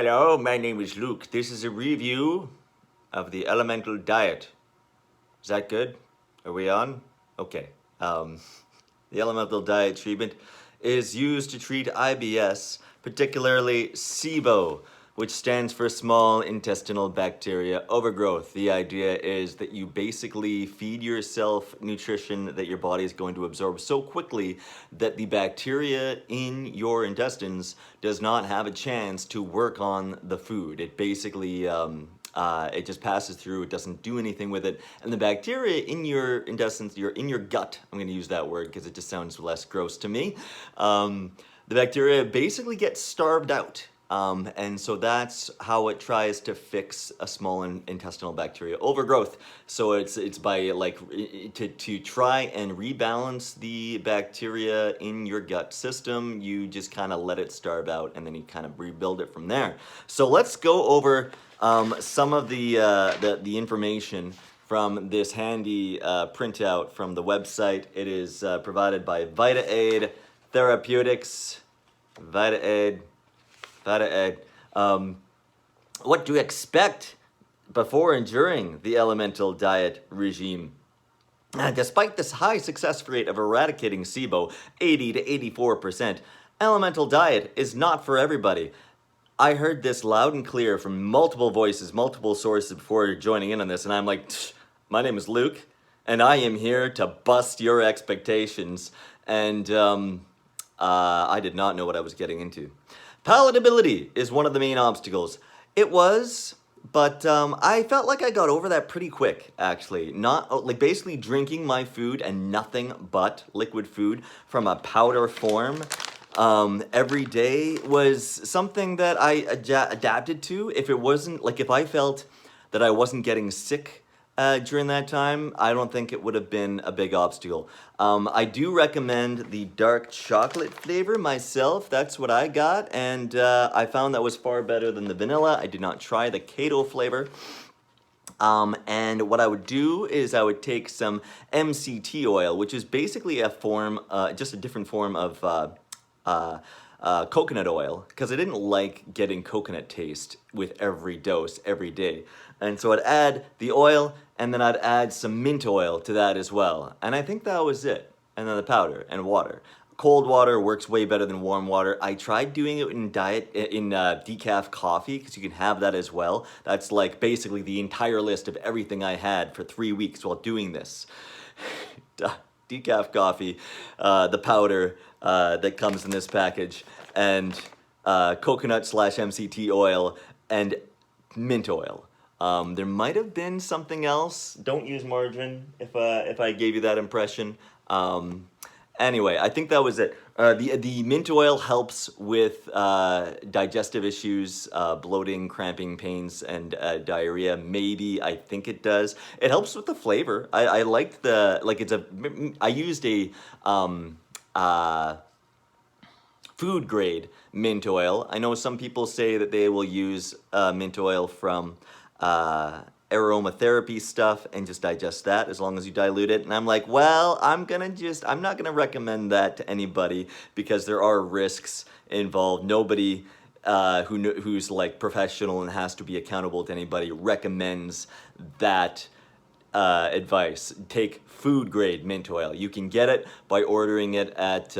Hello, my name is Luke. This is a review of the elemental diet. Is that good? Are we on? Okay. The elemental diet treatment is used to treat IBS, particularly SIBO, which stands for small intestinal bacteria overgrowth. The idea is that you basically feed yourself nutrition that your body is going to absorb so quickly that the bacteria in your intestines does not have a chance to work on the food. It basically it just passes through, it doesn't do anything with it. And the bacteria in your intestines, in your gut, I'm gonna use that word because it just sounds less gross to me. The bacteria basically get starved out. And so that's how it tries to fix a small intestinal bacteria overgrowth. So it's by to try and rebalance the bacteria in your gut system, you just kind of let it starve out and then you kind of rebuild it from there. So let's go over some of the information from this handy printout from the website. It is provided by Vita-Aid Therapeutics. Vita-Aid. What to expect before and during the elemental diet regime. Despite this high success rate of eradicating SIBO, 80 to 84%, elemental diet is not for everybody. I heard this loud and clear from multiple voices, multiple sources before joining in on this, and I'm like, my name is Luke, and I am here to bust your expectations. And I did not know what I was getting into. Palatability is one of the main obstacles. It was, but I felt like I got over that pretty quick, actually. Not like basically drinking my food and nothing but liquid food from a powder form every day was something that I adapted to. If it wasn't, like if I felt that I wasn't getting sick during that time, I don't think it would have been a big obstacle. I do recommend the dark chocolate flavor myself. That's what I got, and I found that was far better than the vanilla. I did not try the keto flavor. And what I would do is I would take some MCT oil, which is basically a form, just a different form of coconut oil, because I didn't like getting coconut taste with every dose every day. And so I'd add the oil, and then I'd add some mint oil to that as well. And I think that was it. And then the powder and water. Cold water works way better than warm water. I tried doing it in decaf coffee, because you can have that as well. That's like basically the entire list of everything I had for 3 weeks while doing this. Decaf coffee, the powder that comes in this package, and coconut/MCT oil and mint oil. There might have been something else. Don't use margarine if I gave you that impression. Anyway, I think that was it. The mint oil helps with digestive issues, bloating, cramping, pains, and diarrhea. Maybe, I think it does. It helps with the flavor. I liked I used a food grade mint oil. I know some people say that they will use mint oil from aromatherapy stuff and just digest that as long as you dilute it. And I'm like, well, I'm not gonna recommend that to anybody because there are risks involved. Nobody who's like professional and has to be accountable to anybody recommends that advice. Take food grade mint oil. You can get it by ordering it at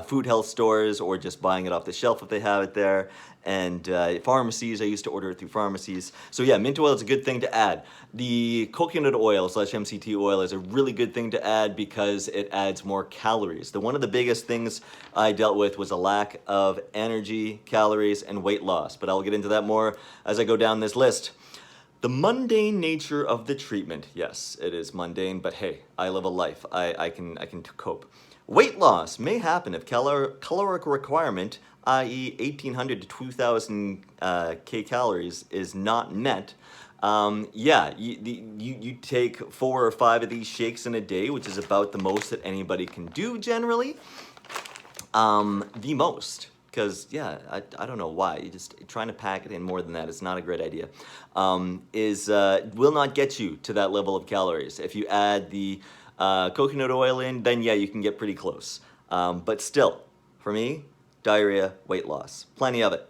food health stores or just buying it off the shelf if they have it there. And pharmacies, I used to order it through pharmacies. So yeah, mint oil is a good thing to add. The coconut oil/MCT oil is a really good thing to add because it adds more calories. One of the biggest things I dealt with was a lack of energy, calories, and weight loss. But I'll get into that more as I go down this list. The mundane nature of the treatment. Yes, it is mundane, but hey, I live a life. I can cope. Weight loss may happen if caloric requirement, i.e. 1,800 to 2,000 calories, is not met. You take 4 or 5 of these shakes in a day, which is about the most that anybody can do generally. The most. Because, yeah, I don't know why. You just trying to pack it in more than that is not a great idea. Will not get you to that level of calories. If you add the coconut oil in, then yeah, you can get pretty close. But still, for me, diarrhea, weight loss, plenty of it.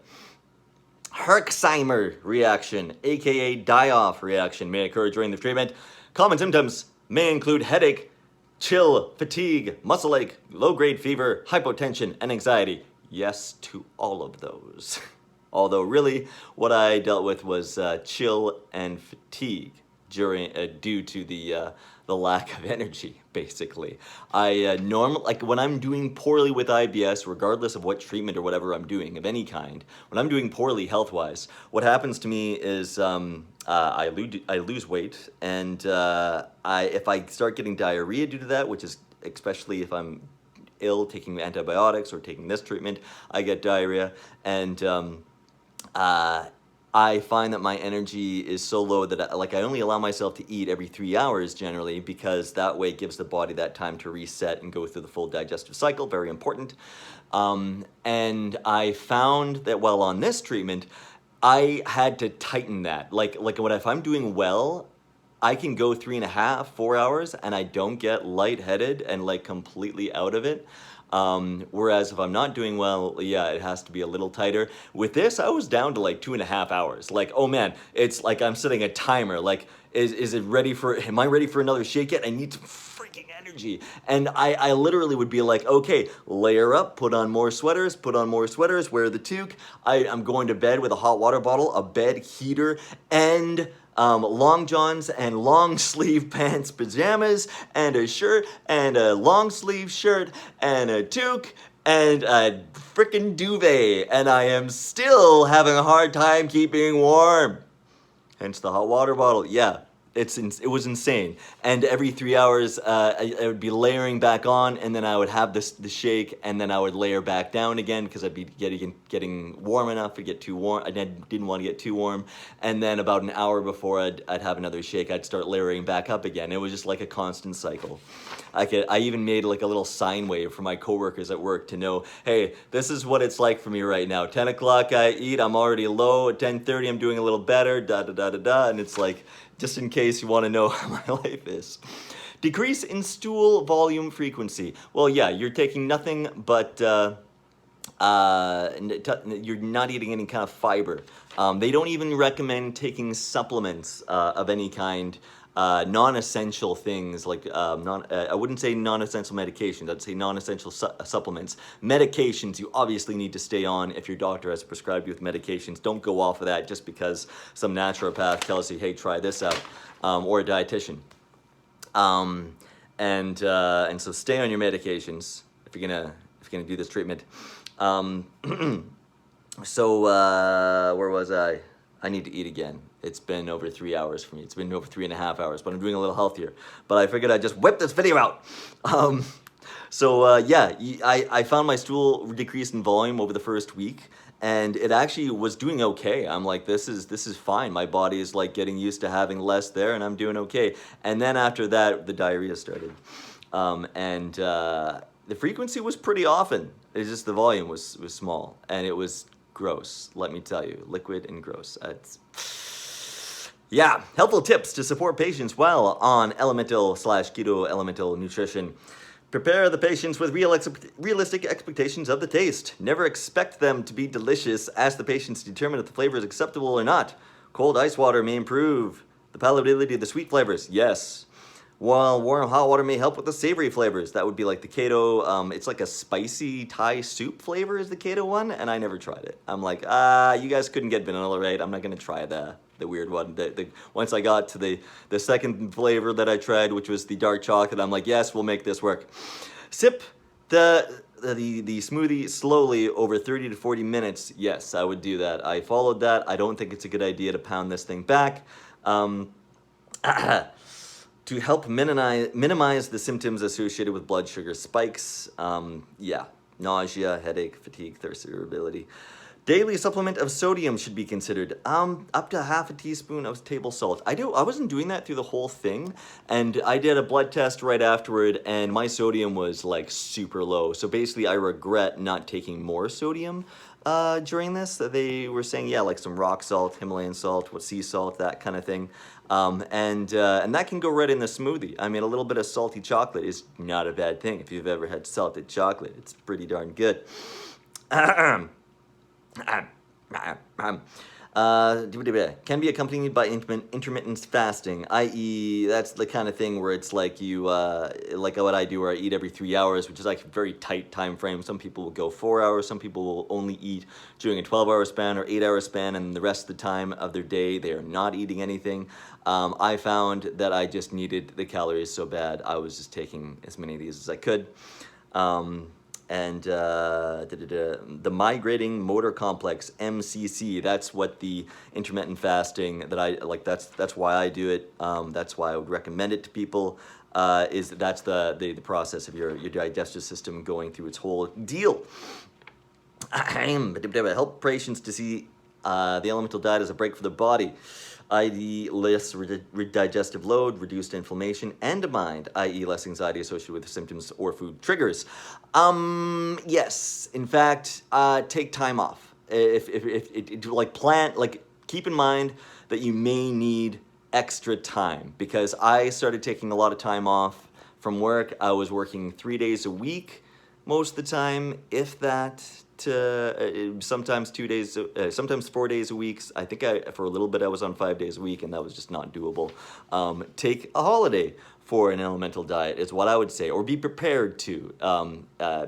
Herxheimer reaction, aka die-off reaction, may occur during the treatment. Common symptoms may include headache, chill, fatigue, muscle ache, low-grade fever, hypotension, and anxiety. Yes to all of those. Although really, what I dealt with was chill and fatigue due to the lack of energy, basically. I like when I'm doing poorly with IBS, regardless of what treatment or whatever I'm doing of any kind, when I'm doing poorly health-wise, what happens to me is I lose weight, and if I start getting diarrhea due to that, which is especially if I'm ill, taking antibiotics or taking this treatment, I get diarrhea, and I find that my energy is so low that I only allow myself to eat every 3 hours generally, because that way it gives the body that time to reset and go through the full digestive cycle, very important. And I found that while on this treatment, I had to tighten that. If I'm doing well, I can go 3.5, 4 hours and I don't get lightheaded and like completely out of it. Whereas if I'm not doing well, yeah, it has to be a little tighter. With this, I was down to like 2.5 hours. Like, oh man, it's like I'm setting a timer. Like, am I ready for another shake yet? I need some freaking energy. And I literally would be like, okay, layer up, put on more sweaters, wear the toque. I'm going to bed with a hot water bottle, a bed heater, and long johns and long sleeve pants, pajamas, and a shirt, and a long sleeve shirt, and a toque, and a frickin' duvet, and I am still having a hard time keeping warm. Hence the hot water bottle. Yeah, it was insane. And every 3 hours, I would be layering back on, and then I would have the shake, and then I would layer back down again because I'd be getting warm enough to get too warm. I didn't want to get too warm. And then about an hour before I'd have another shake, I'd start layering back up again. It was just like a constant cycle. I even made like a little sine wave for my coworkers at work to know, hey, this is what it's like for me right now. 10 o'clock I eat, I'm already low. At 10:30 I'm doing a little better, and it's like, just in case you want to know how my life is. Decrease in stool volume frequency. Well, yeah, you're taking nothing but, you're not eating any kind of fiber. They don't even recommend taking supplements of any kind, non-essential things like, I wouldn't say non-essential medications, I'd say non-essential supplements. Medications you obviously need to stay on if your doctor has prescribed you with medications. Don't go off of that just because some naturopath tells you, hey, try this out, or a dietitian. And so stay on your medications if you're gonna do this treatment. So where was I? I need to eat again. It's been over 3 hours for me. It's been over 3.5 hours, but I'm doing a little healthier. But I figured I'd just whip this video out. Yeah, I found my stool decrease in volume over the first week, and it actually was doing okay. I'm like, this is fine. My body is like getting used to having less there, and I'm doing okay. And then after that, the diarrhea started, and the frequency was pretty often. It's just the volume was small, and it was gross. Let me tell you, liquid and gross. Yeah, helpful tips to support patients while on elemental/keto elemental nutrition. Prepare the patients with realistic expectations of the taste. Never expect them to be delicious. Ask the patients to determine if the flavor is acceptable or not. Cold ice water may improve the palatability of the sweet flavors. Yes. While warm hot water may help with the savory flavors. That would be like the keto, it's like a spicy Thai soup flavor is the keto one, and I never tried it. I'm like, you guys couldn't get vanilla right. I'm not going to try the weird one. Once I got to the second flavor that I tried, which was the dark chocolate, I'm like, yes, we'll make this work. Sip the smoothie slowly over 30 to 40 minutes. Yes, I would do that. I followed that. I don't think it's a good idea to pound this thing back. To help minimize the symptoms associated with blood sugar spikes. Yeah, nausea, headache, fatigue, thirst, irritability. Daily supplement of sodium should be considered. Up to half a teaspoon of table salt. I wasn't doing that through the whole thing, and I did a blood test right afterward, and my sodium was like super low. So basically, I regret not taking more sodium during this. They were saying, yeah, like some rock salt, Himalayan salt, sea salt, that kind of thing. And that can go right in the smoothie. I mean, a little bit of salty chocolate is not a bad thing. If you've ever had salted chocolate, it's pretty darn good. Can be accompanied by intermittent fasting, i.e., that's the kind of thing where it's like you, like what I do, where I eat every 3 hours, which is like a very tight time frame. Some people will go 4 hours, some people will only eat during a 12-hour span or 8-hour span, and the rest of the time of their day they are not eating anything. I found that I just needed the calories so bad, I was just taking as many of these as I could. The migrating motor complex, MCC, that's what the intermittent fasting that I like, that's why I do it. That's why I would recommend it to people. That's the process of your digestive system going through its whole deal. Help patients to see the elemental diet as a break for the body, i.e. less digestive load, reduced inflammation, and mind, i.e. less anxiety associated with symptoms or food triggers. Yes, in fact, take time off. Keep in mind that you may need extra time, because I started taking a lot of time off from work. I was working 3 days a week most of the time, if that, to sometimes 2 days, sometimes 4 days a week. I think for a little bit I was on 5 days a week, and that was just not doable. Take a holiday for an elemental diet is what I would say, or be prepared to,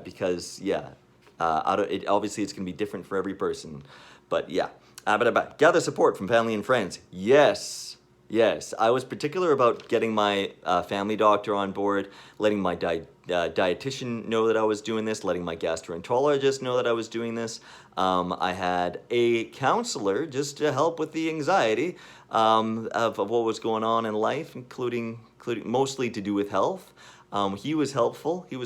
because yeah, obviously it's going to be different for every person, but yeah. Gather support from family and friends. Yes, I was particular about getting my family doctor on board, letting my dietitian know that I was doing this, letting my gastroenterologist know that I was doing this. I had a counselor just to help with the anxiety of what was going on in life, including mostly to do with health. He was helpful. Do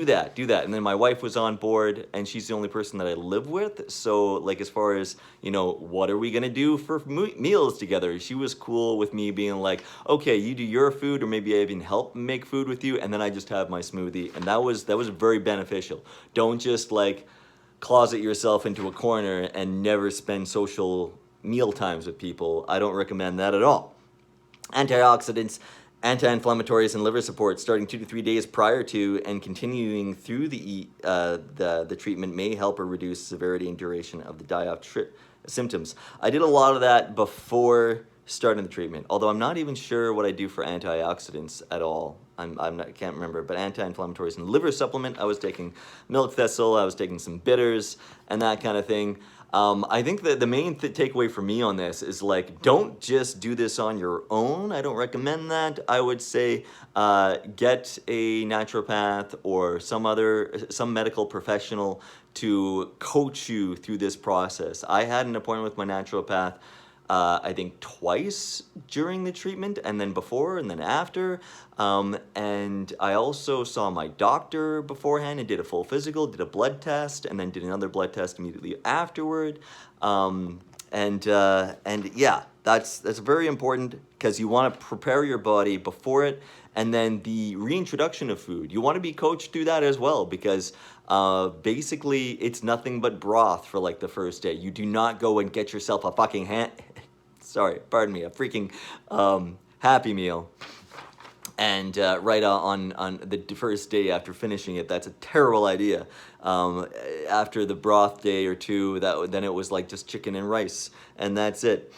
that. And then my wife was on board, and she's the only person that I live with. So, like, as far as, what are we gonna do for meals together? She was cool with me being like, okay, you do your food, or maybe I even help make food with you, and then I just have my smoothie. And that was very beneficial. Don't just like closet yourself into a corner and never spend social meal times with people. I don't recommend that at all. Antioxidants, anti-inflammatories, and liver support starting 2 to 3 days prior to and continuing through the treatment may help or reduce severity and duration of the die-off symptoms. I did a lot of that before starting the treatment, although I'm not even sure what I do for antioxidants at all. I can't remember, but anti-inflammatories and liver supplement, I was taking milk thistle, I was taking some bitters, and that kind of thing. I think that the main takeaway for me on this is, like, don't just do this on your own. I don't recommend that. I would say get a naturopath or some medical professional to coach you through this process. I had an appointment with my naturopath I think twice during the treatment, and then before and then after. And I also saw my doctor beforehand and did a full physical, did a blood test, and then did another blood test immediately afterward. And yeah, that's very important, because you want to prepare your body before it. And then the reintroduction of food, you want to be coached through that as well, because basically it's nothing but broth for like the first day. You do not go and get yourself a fucking a freaking Happy Meal. And right on the first day after finishing it, that's a terrible idea. After the broth day or two, then it was like just chicken and rice, and that's it.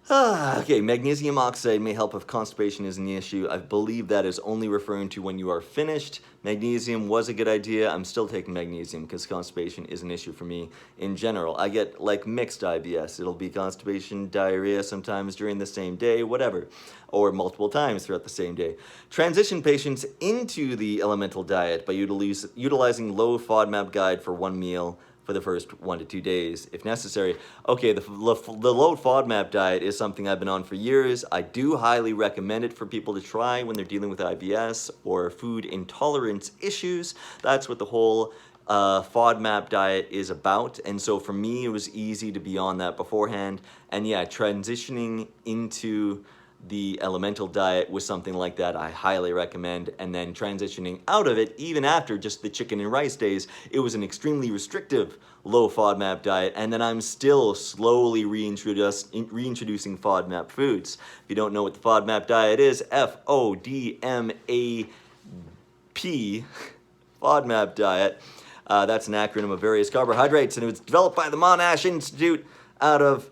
Okay, magnesium oxide may help if constipation is an issue. I believe that is only referring to when you are finished. Magnesium was a good idea. I'm still taking magnesium because constipation is an issue for me in general. I get like mixed IBS. It'll be constipation, diarrhea sometimes during the same day, whatever, or multiple times throughout the same day. Transition patients into the elemental diet by utilizing low FODMAP guide for one meal for the first 1 to 2 days, if necessary. Okay, the low FODMAP diet is something I've been on for years. I do highly recommend it for people to try when they're dealing with IBS or food intolerance issues. That's what the whole FODMAP diet is about. And so for me, it was easy to be on that beforehand. And yeah, transitioning into the elemental diet was something like that I highly recommend. And then transitioning out of it, even after just the chicken and rice days, it was an extremely restrictive low FODMAP diet. And then I'm still slowly reintroducing FODMAP foods. If you don't know what the FODMAP diet is, FODMAP, FODMAP diet. That's an acronym of various carbohydrates, and it was developed by the Monash Institute out of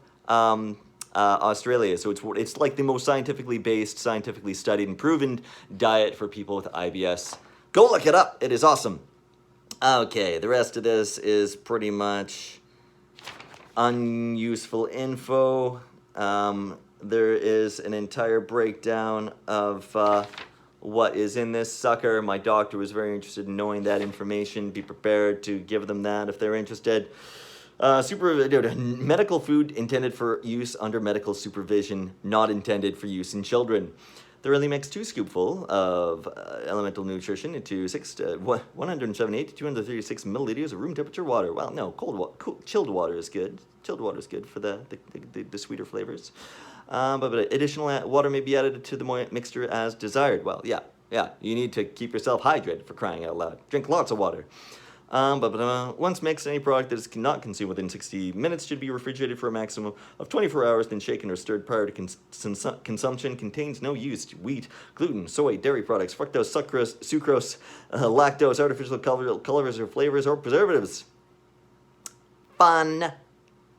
Australia. So it's like the most scientifically based, scientifically studied, and proven diet for people with IBS. Go look it up. It is awesome. Okay, the rest of this is pretty much unuseful info. There is an entire breakdown of what is in this sucker. My doctor was very interested in knowing that information. Be prepared to give them that if they're interested. Medical food intended for use under medical supervision, not intended for use in children. Thoroughly mix 2 scoopful of elemental nutrition into 178 to 236 milliliters of room temperature water. Well, no, chilled water is good. Chilled water is good for the sweeter flavors. But additional water may be added to the mixture as desired. Well, yeah, you need to keep yourself hydrated, for crying out loud. Drink lots of water. Once mixed, any product that is not consumed within 60 minutes should be refrigerated for a maximum of 24 hours, then shaken or stirred prior to consumption. Contains no yeast, wheat, gluten, soy, dairy products, fructose, sucrose, lactose, artificial colors or flavors, or preservatives. Fun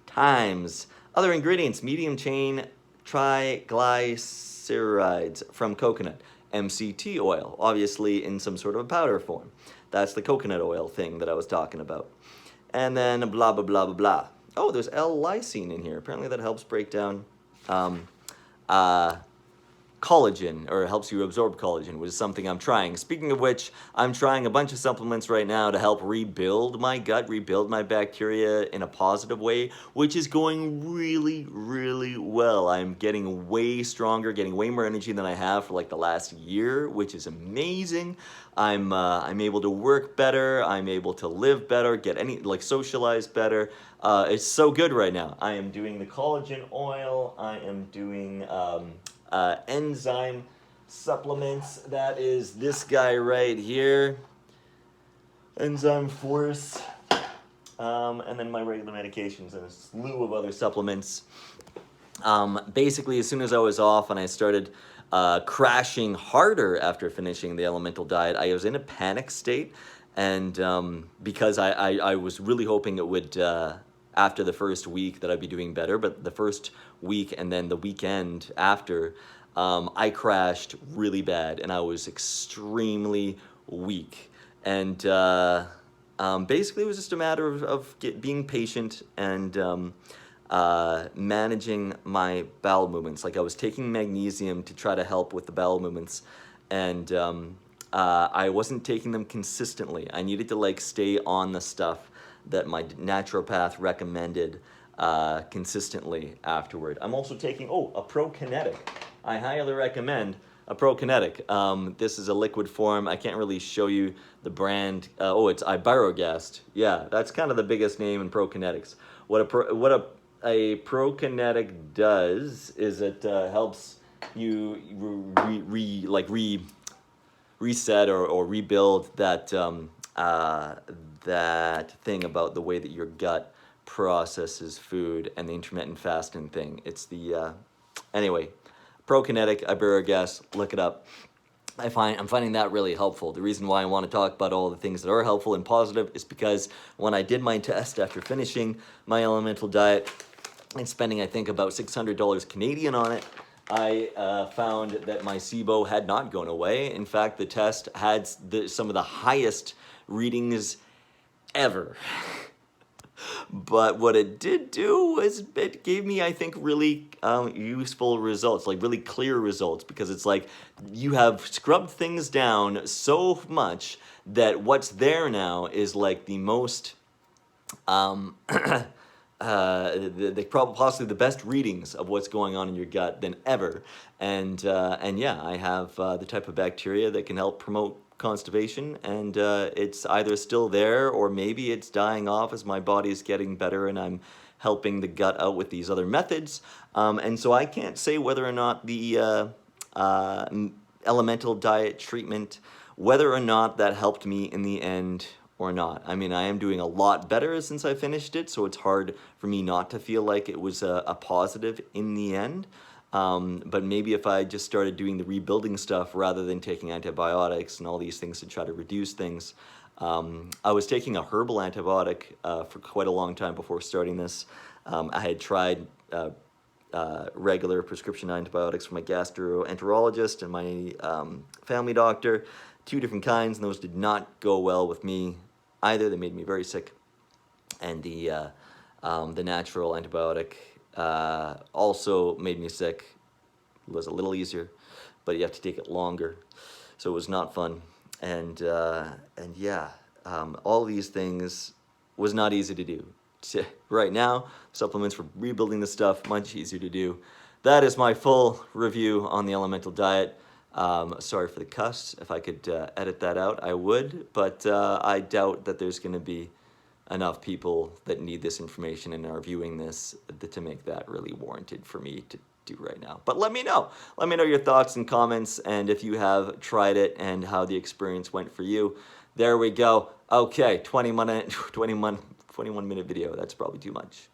times. Other ingredients: medium chain triglycerides from coconut, MCT oil, obviously in some sort of a powder form. That's the coconut oil thing that I was talking about. And then blah, blah, blah, blah, blah. Oh, there's L-lysine in here. Apparently that helps break down collagen, or helps you absorb collagen, which is something I'm trying. Speaking of which, I'm trying a bunch of supplements right now to help rebuild my gut, rebuild my bacteria in a positive way, which is going really, really well. I'm getting way stronger, getting way more energy than I have for like the last year, which is amazing. I'm able to work better. I'm able to live better, socialize better. It's so good right now. I am doing the collagen oil. I am doing enzyme supplements. That is this guy right here, Enzyme Force, and then my regular medications and a slew of other supplements. Basically, as soon as I was off and I started crashing harder after finishing the elemental diet, I was in a panic state, and because I was really hoping it would, after the first week, that I'd be doing better, but the first week and then the weekend after, I crashed really bad, and I was extremely weak. And basically it was just a matter of being patient and managing my bowel movements. Like, I was taking magnesium to try to help with the bowel movements, and I wasn't taking them consistently. I needed to stay on the stuff that my naturopath recommended consistently afterward. I'm also taking a Prokinetic. I highly recommend a Prokinetic. This is a liquid form. I can't really show you the brand. It's Iberogast. Yeah, that's kind of the biggest name in Prokinetics. What a Prokinetic does is it helps you reset or rebuild that that thing about the way that your gut processes food, and the intermittent fasting thing. It's the anyway, Prokinetic, Iberogast, look it up. I'm finding that really helpful. The reason why I want to talk about all the things that are helpful and positive is because when I did my test after finishing my elemental diet and spending, I think, about $600 Canadian on it, I found that my SIBO had not gone away. In fact, the test had some of the highest readings ever. But what it did do was it gave me, I think, really useful results, really clear results, because it's like you have scrubbed things down so much that what's there now is the most, possibly the best readings of what's going on in your gut than ever. And yeah, I have the type of bacteria that can help promote constipation, and it's either still there or maybe it's dying off as my body is getting better and I'm helping the gut out with these other methods. And so I can't say whether or not the elemental diet treatment, whether or not that helped me in the end or not. I mean, I am doing a lot better since I finished it, so it's hard for me not to feel like it was a positive in the end. But maybe if I just started doing the rebuilding stuff rather than taking antibiotics and all these things to try to reduce things, I was taking a herbal antibiotic for quite a long time before starting this. I had tried regular prescription antibiotics from my gastroenterologist and my family doctor, 2 different kinds, and those did not go well with me either. They made me very sick. And the natural antibiotic also made me sick. It was a little easier, but you have to take it longer, so it was not fun. And yeah, all these things was not easy to do. Right now, supplements for rebuilding the stuff, much easier to do. That is my full review on the elemental diet. Sorry for the cuss. If I could edit that out, I would, but I doubt that there's going to be enough people that need this information and are viewing this to make that really warranted for me to do right now. But let me know. Let me know your thoughts and comments, and if you have tried it and how the experience went for you. There we go. Okay, 21 minute video. That's probably too much.